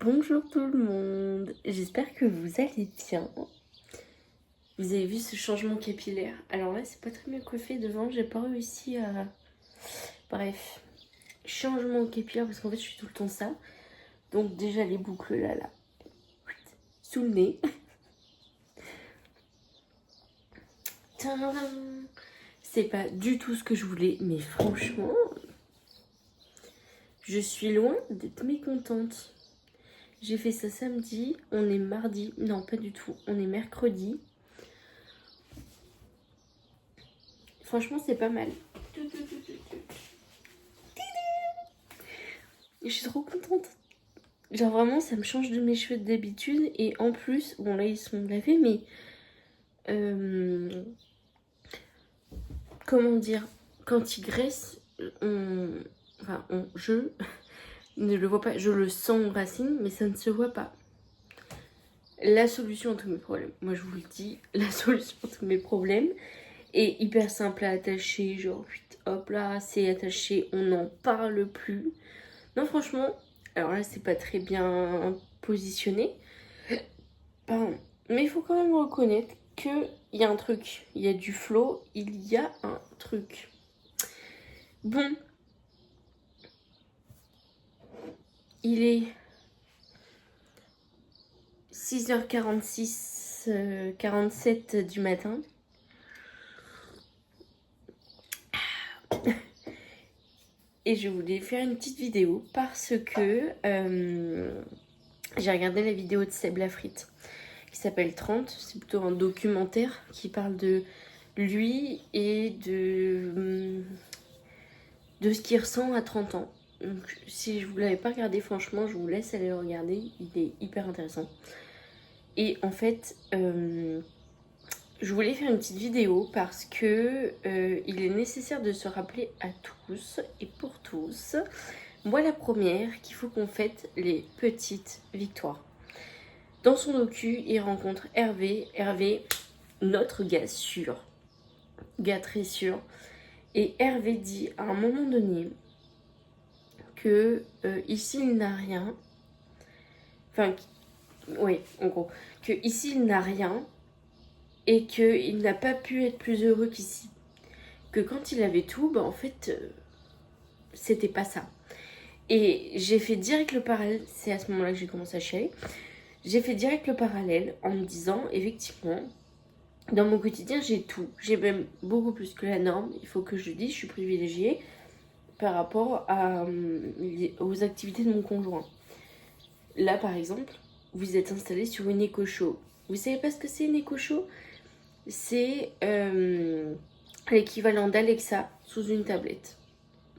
Bonjour tout le monde, j'espère que vous allez bien. Vous avez vu ce changement capillaire? Alors là, c'est pas très bien coiffé devant, j'ai pas réussi à... Bref, changement capillaire parce qu'en fait, je suis tout le temps ça. Donc déjà les boucles là, sous le nez. Tadam. C'est pas du tout ce que je voulais, mais franchement, je suis loin d'être mécontente. J'ai fait ça samedi, on est mardi, non pas du tout, on est mercredi. Franchement, c'est pas mal. Je suis trop contente. Genre vraiment, ça me change de mes cheveux d'habitude. Et en plus, bon là, ils sont lavés, mais... comment dire? Quand ils graissent, je ne le vois pas. Je le sens en racine, mais ça ne se voit pas. La solution à tous mes problèmes, moi je vous le dis, la solution à tous mes problèmes est hyper simple à attacher. Genre, hop là, c'est attaché, on n'en parle plus. Non, franchement, alors là, c'est pas très bien positionné. Pardon. Mais il faut quand même reconnaître qu'il y a un truc. Il y a du flow, il y a un truc. Bon. Il est 6h46, 47 du matin. Et je voulais faire une petite vidéo parce que j'ai regardé la vidéo de Seb Lafrite qui s'appelle 30. C'est plutôt un documentaire qui parle de lui et de ce qu'il ressent à 30 ans. Donc, si vous ne l'avez pas regardé, franchement, je vous laisse aller le regarder. Il est hyper intéressant. Et en fait, je voulais faire une petite vidéo parce que il est nécessaire de se rappeler à tous et pour tous, moi la première, qu'il faut qu'on fête les petites victoires. Dans son docu, il rencontre Hervé. Hervé, notre gars sûr, gars très sûr. Et Hervé dit à un moment donné que ici il n'a rien. Enfin, oui, en gros. Que ici il n'a rien et qu'il n'a pas pu être plus heureux qu'ici. Que quand il avait tout, bah en fait, c'était pas ça. Et j'ai fait direct le parallèle, c'est à ce moment-là que j'ai commencé à chialer. J'ai fait direct le parallèle en me disant, effectivement, dans mon quotidien, j'ai tout. J'ai même beaucoup plus que la norme. Il faut que je le dise, je suis privilégiée par rapport aux activités de mon conjoint. Là, par exemple, vous êtes installé sur une éco-show. Vous savez pas ce que c'est une éco-show? C'est l'équivalent d'Alexa sous une tablette.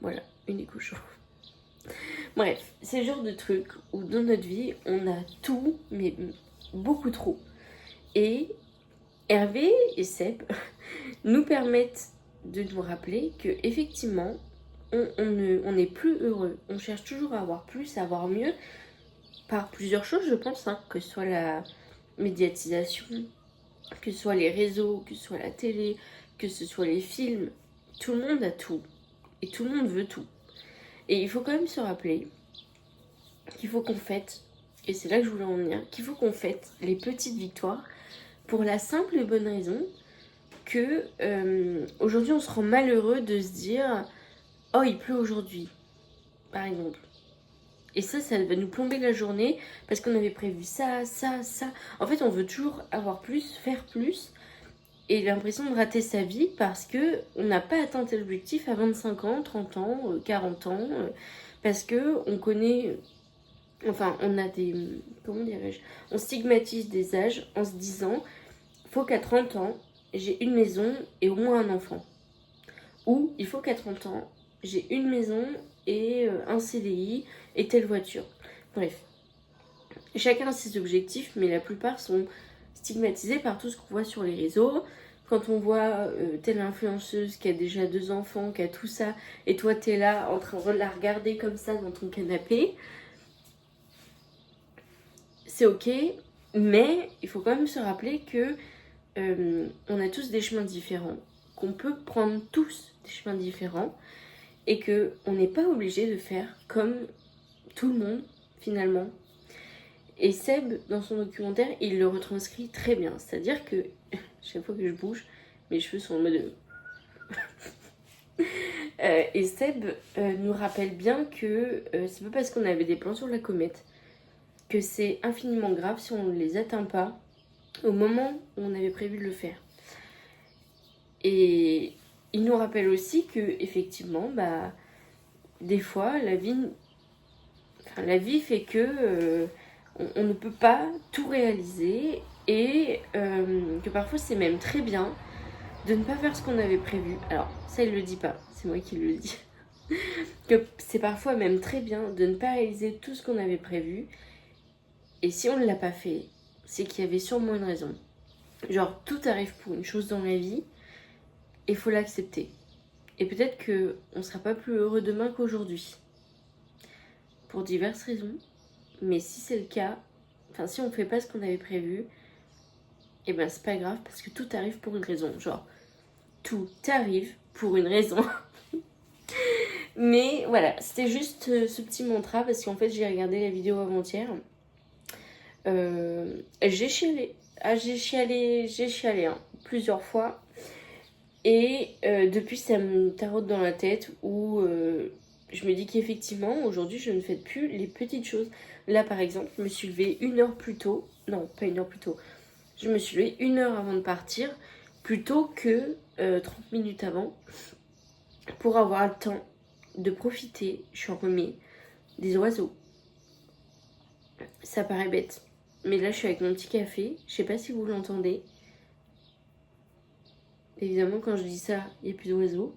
Voilà, une éco-show. Bref, c'est le genre de truc où dans notre vie, on a tout, mais beaucoup trop. Et Hervé et Seb nous permettent de nous rappeler que effectivement, on n'est plus heureux. On cherche toujours à avoir plus, à avoir mieux, par plusieurs choses, je pense, hein, que ce soit la médiatisation, que ce soit les réseaux, que ce soit la télé, que ce soit les films. Tout le monde a tout. Et tout le monde veut tout. Et il faut quand même se rappeler qu'il faut qu'on fête, et c'est là que je voulais en venir, qu'il faut qu'on fête les petites victoires pour la simple et bonne raison que aujourd'hui on se rend malheureux de se dire oh il pleut aujourd'hui par exemple, et ça va nous plomber la journée parce qu'on avait prévu ça. En fait on veut toujours avoir plus, faire plus, et l'impression de rater sa vie parce que on n'a pas atteint tel objectif à 25 ans, 30 ans, 40 ans, parce que on connaît... Enfin, on a des... Comment dirais-je? On stigmatise des âges en se disant faut qu'à 30 ans, j'ai une maison et au moins un enfant. Ou il faut qu'à 30 ans, j'ai une maison et un CDI et telle voiture. Bref. Chacun a ses objectifs, mais la plupart sont stigmatisés par tout ce qu'on voit sur les réseaux. Quand on voit telle influenceuse qui a déjà 2 enfants, qui a tout ça, et toi t'es là en train de la regarder comme ça dans ton canapé, c'est ok, mais il faut quand même se rappeler que on a tous des chemins différents, qu'on peut prendre tous des chemins différents, et qu'on n'est pas obligé de faire comme tout le monde finalement. Et Seb, dans son documentaire, il le retranscrit très bien. C'est-à-dire que chaque fois que je bouge, mes cheveux sont en mode... et Seb nous rappelle bien que c'est pas parce qu'on avait des plans sur la comète que c'est infiniment grave si on ne les atteint pas au moment où on avait prévu de le faire. Et il nous rappelle aussi que effectivement, des fois, la vie fait que on ne peut pas tout réaliser et que parfois c'est même très bien de ne pas faire ce qu'on avait prévu. Alors ça il le dit pas, c'est moi qui le dis. Que c'est parfois même très bien de ne pas réaliser tout ce qu'on avait prévu. Et si on ne l'a pas fait, c'est qu'il y avait sûrement une raison. Genre tout arrive pour une chose dans la vie et il faut l'accepter. Et peut-être qu'on ne sera pas plus heureux demain qu'aujourd'hui. Pour diverses raisons. Mais si c'est le cas, enfin si on ne fait pas ce qu'on avait prévu, et ben c'est pas grave parce que tout arrive pour une raison. Genre, tout arrive pour une raison. Mais voilà, c'était juste ce petit mantra parce qu'en fait j'ai regardé la vidéo avant-hier. J'ai chialé. Ah, j'ai chialé hein, plusieurs fois. Et depuis, ça me taraude dans la tête où je me dis qu'effectivement, aujourd'hui, je ne fais plus les petites choses. Là, par exemple, je me suis levée 1 heure plus tôt. Non, pas 1 heure plus tôt. Je me suis levée 1 heure avant de partir, plutôt que 30 minutes avant, pour avoir le temps de profiter, je suis enrhumée, des oiseaux. Ça paraît bête. Mais là, je suis avec mon petit café. Je sais pas si vous l'entendez. Évidemment, quand je dis ça, il n'y a plus d'oiseaux.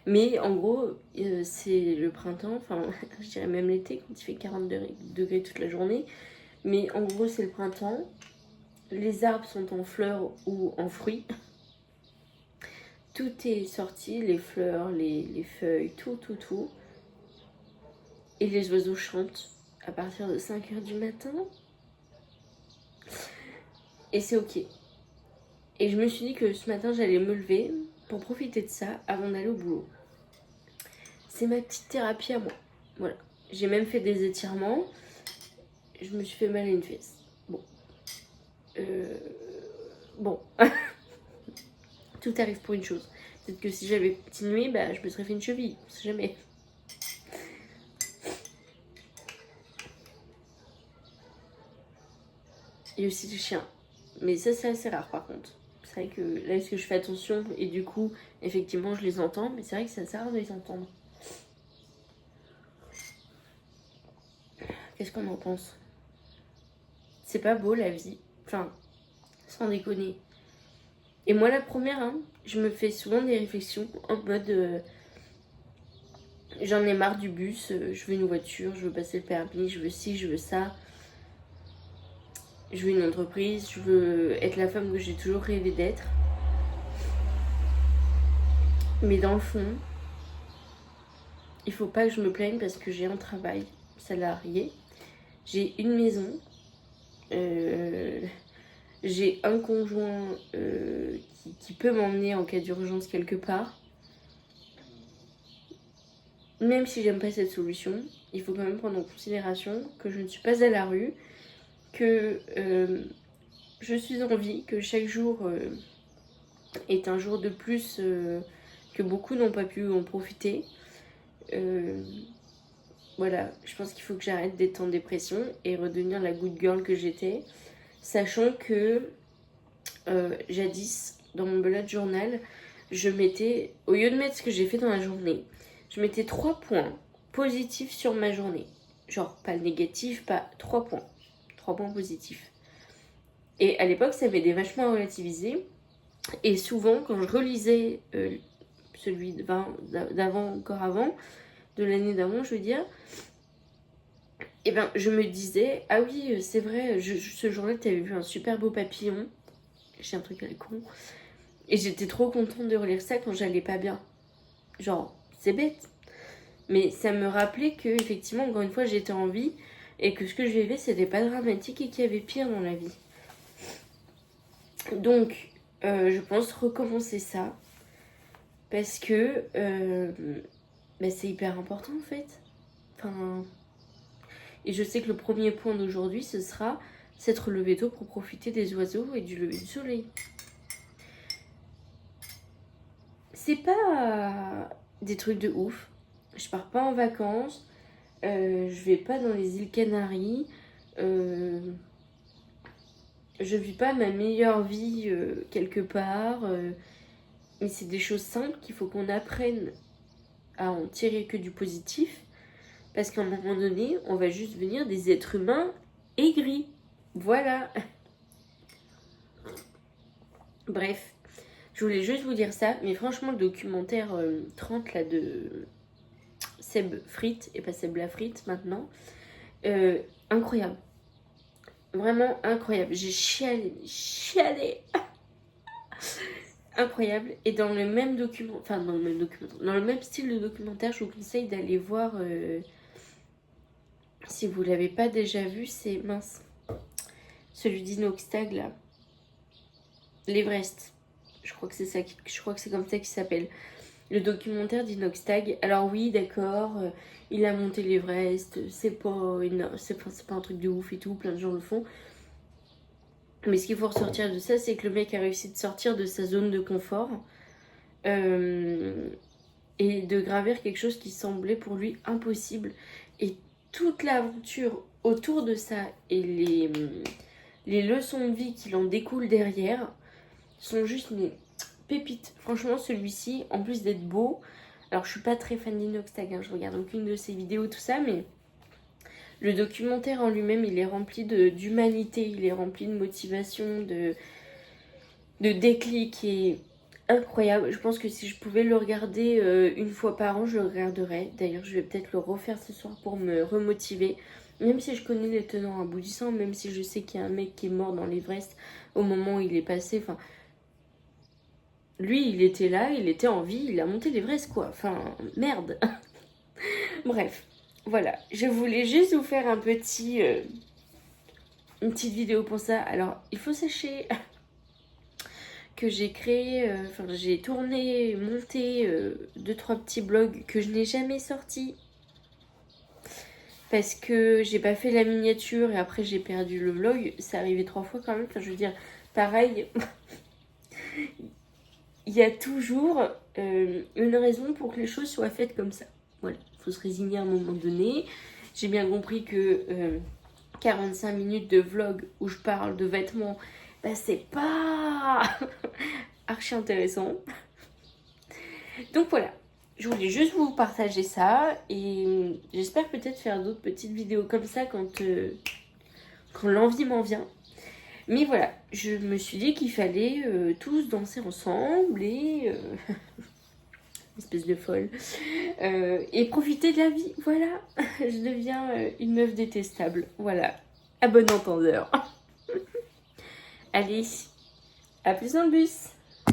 Mais en gros, c'est le printemps, enfin, je dirais même l'été, quand il fait 40 degrés toute la journée. Mais en gros, c'est le printemps. Les arbres sont en fleurs ou en fruits. Tout est sorti, les fleurs, les feuilles, tout. Et les oiseaux chantent à partir de 5h du matin. Et c'est ok. Et je me suis dit que ce matin, j'allais me lever pour profiter de ça avant d'aller au boulot. C'est ma petite thérapie à moi. Voilà. J'ai même fait des étirements. Je me suis fait mal à une fesse. Bon. Bon. Tout arrive pour une chose. Peut-être que si j'avais continué, je me serais fait une cheville. On sait jamais. Et aussi les chiens. Mais ça, c'est assez rare par contre. C'est vrai que là, est-ce que je fais attention et du coup, effectivement, je les entends. Mais c'est vrai que c'est assez rare de les entendre. Qu'est-ce qu'on en pense? C'est pas beau la vie. Enfin, sans déconner. Et moi, la première, hein, je me fais souvent des réflexions en mode j'en ai marre du bus, je veux une voiture, je veux passer le permis, je veux ci, je veux ça. Je veux une entreprise, je veux être la femme que j'ai toujours rêvé d'être. Mais dans le fond, il faut pas que je me plaigne parce que j'ai un travail salarié, j'ai une maison, j'ai un conjoint qui peut m'emmener en cas d'urgence quelque part. Même si j'aime pas cette solution, il faut quand même prendre en considération que je ne suis pas à la rue, que je suis en vie, que chaque jour est un jour de plus que beaucoup n'ont pas pu en profiter. Voilà, je pense qu'il faut que j'arrête d'être en dépression et redevenir la good girl que j'étais, sachant que jadis, dans mon bullet journal, je mettais, au lieu de mettre ce que j'ai fait dans la journée, je mettais 3 points positifs sur ma journée. Genre, pas négatif, pas 3 points. 3 points positifs. Et à l'époque, ça m'aidait vachement à relativiser. Et souvent, quand je relisais celui d'avant, encore avant, de l'année d'avant, je veux dire, et ben, je me disais, ah oui, c'est vrai, ce jour-là, tu avais vu un super beau papillon. J'ai un truc à la con. Et j'étais trop contente de relire ça quand j'allais pas bien. Genre, c'est bête. Mais ça me rappelait que, effectivement, encore une fois, j'étais en vie et que ce que je vivais, c'était pas dramatique et qu'il y avait pire dans la vie. Donc, je pense recommencer ça parce que c'est hyper important en fait. Enfin, Et je sais que le premier point d'aujourd'hui, ce sera s'être levé tôt pour profiter des oiseaux et du lever du soleil. C'est pas des trucs de ouf. Je pars pas en vacances. Je vais pas dans les îles Canaries. Je vis pas ma meilleure vie quelque part. Mais c'est des choses simples qu'il faut qu'on apprenne à en tirer que du positif. Parce qu'à un moment donné, on va juste devenir des êtres humains aigris. Voilà. Bref, je voulais juste vous dire ça. Mais franchement, le documentaire 30 là de Seb Frites, et pas Seb la Frite maintenant, incroyable. Vraiment incroyable. J'ai chialé. Incroyable. Et dans le même dans le même style de documentaire, je vous conseille d'aller voir, si vous l'avez pas déjà vu, c'est mince, celui d'Inoxtag là, l'Everest. Je crois que c'est ça, je crois que c'est comme ça qu'il s'appelle. Le documentaire d'Inoxtag. Alors oui, d'accord, il a monté l'Everest, c'est pas un truc de ouf et tout, plein de gens le font. Mais ce qu'il faut ressortir de ça, c'est que le mec a réussi de sortir de sa zone de confort et de gravir quelque chose qui semblait pour lui impossible. Et toute l'aventure autour de ça et les leçons de vie qui en découlent derrière sont juste une pépite. Franchement, celui-ci, en plus d'être beau, alors je suis pas très fan d'Inoxtag, hein, je regarde aucune de ses vidéos, tout ça, mais le documentaire en lui-même, il est rempli d'humanité, il est rempli de motivation, de déclic, et incroyable. Je pense que si je pouvais le regarder une fois par an, je le regarderais. D'ailleurs, je vais peut-être le refaire ce soir pour me remotiver. Même si je connais les tenants aboutissants, même si je sais qu'il y a un mec qui est mort dans l'Everest au moment où il est passé. Enfin, lui, il était là, il était en vie, il a monté l'Everest, quoi. Enfin, merde. Bref. Voilà, je voulais juste vous faire une petite vidéo pour ça. Alors, il faut sachez que j'ai créé, j'ai tourné, monté 2-3 petits blogs que je n'ai jamais sortis. Parce que j'ai pas fait la miniature et après j'ai perdu le vlog. C'est arrivé 3 fois quand même. Enfin, je veux dire, pareil, il y a toujours une raison pour que les choses soient faites comme ça. Voilà, il faut se résigner à un moment donné. J'ai bien compris que 45 minutes de vlog où je parle de vêtements, bah c'est pas archi intéressant. Donc voilà, je voulais juste vous partager ça et j'espère peut-être faire d'autres petites vidéos comme ça quand l'envie m'en vient. Mais voilà, je me suis dit qu'il fallait tous danser ensemble et... espèce de folle. Et profiter de la vie, voilà. Je deviens une meuf détestable, voilà. À bon entendeur. Allez, à plus dans le bus.